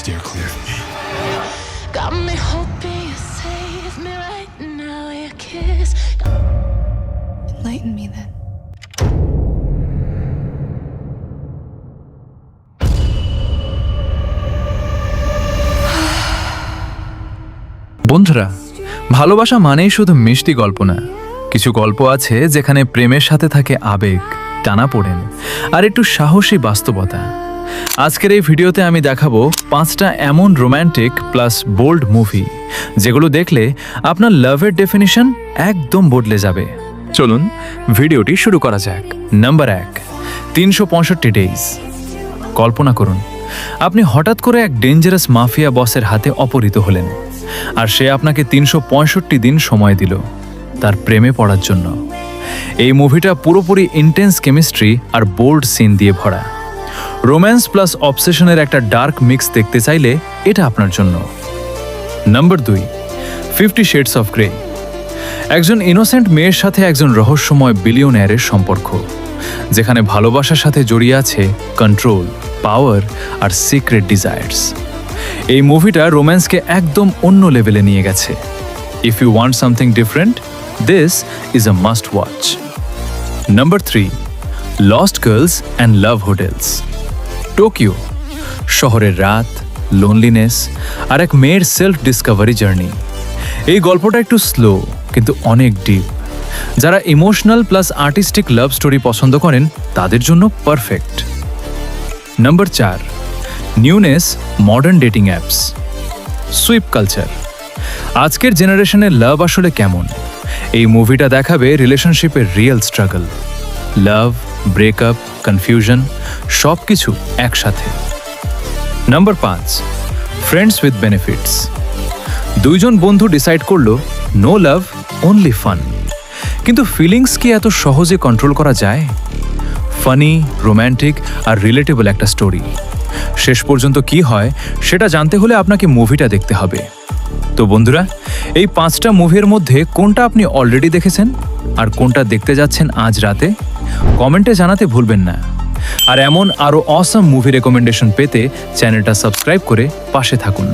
steer clear of me. Got me hoping you save me right now. Your kiss. Enlighten me then. বন্ধুরা, ভালোবাসা মানেই শুধু মিষ্টি গল্প না। কিছু গল্প আছে যেখানে প্রেমের সাথে থাকে আবেগ, টানাপোড়েন আর একটু সাহসী বাস্তবতা। আজকের এই ভিডিওতে আমি দেখাবো 5টা এমন রোম্যান্টিক প্লাস বোল্ড মুভি যেগুলো দেখলে আপনার লাভের ডেফিনিশন একদম বদলে যাবে। চলুন ভিডিওটি শুরু করা যাক। Number 1, 365 days. কল্পনা করুন, আপনি হঠাৎ করে এক ডেঞ্জারাস মাফিয়া বসের হাতে অপহৃত হলেন, আর সে আপনাকে 365 দিন সময় দিল তার প্রেমে পড়ার জন্য। এই মুভিটা পুরোপুরি ইন্টেন্স কেমিস্ট্রি আর বোল্ড সিন দিয়ে ভরা। রোম্যান্স প্লাস অবসেশনের একটা ডার্ক মিক্স দেখতে চাইলে এটা আপনার জন্য। Number 2, 50 shades of grey. একজন ইনোসেন্ট মেয়ের সাথে একজন রহস্যময় বিলিয়নিয়ারের সম্পর্ক, যেখানে ভালোবাসার সাথে জড়িয়ে আছে কন্ট্রোল, পাওয়ার আর সিক্রেট ডিজায়ার্স। এই মুভিটা রোম্যান্সকে একদম অন্য লেভেলে নিয়ে গেছে। If you want something different, this is a must watch. Number 3, lost girls and love hotels. Tokyo শহরের রাত, লোনলিনেস আর এক মেয়ের সেলফ ডিসকভারি জার্নি। এই গল্পটা একটু স্লো কিন্তু অনেক ডিপ। যারা emotional plus artistic love story পছন্দ করেন তাদের জন্য perfect. Number 4, newness modern dating apps. Swipe culture. আজকের জেনারেশনের লাভ আসলে কেমন? এই মুভিটা দেখাবে রিলেশনশিপের real struggle, love, breakup, confusion সব কিছু একসাথে। Number 5, friends with benefits. দুইজন বন্ধু ডিসাইড করলো নো লাভ, অনলি ফান। কিন্তু ফিলিংস কি এত সহজে কন্ট্রোল করা যায়? ফানি, রোম্যান্টিক আর রিলেটেবল একটা স্টোরি। শেষ পর্যন্ত কি হয় সেটা জানতে হলে আপনাকে মুভিটা দেখতে হবে। তো বন্ধুরা, এই 5টা মুভির মধ্যে কোনটা আপনি অলরেডি দেখেছেন আর কোনটা দেখতে যাচ্ছেন আজ রাতে? কমেন্টে জানাতে ভুলবেন না। আর এমন আরও অসাম মুভি রেকমেন্ডেশন পেতে চ্যানেলটা সাবস্ক্রাইব করে পাশে থাকুন।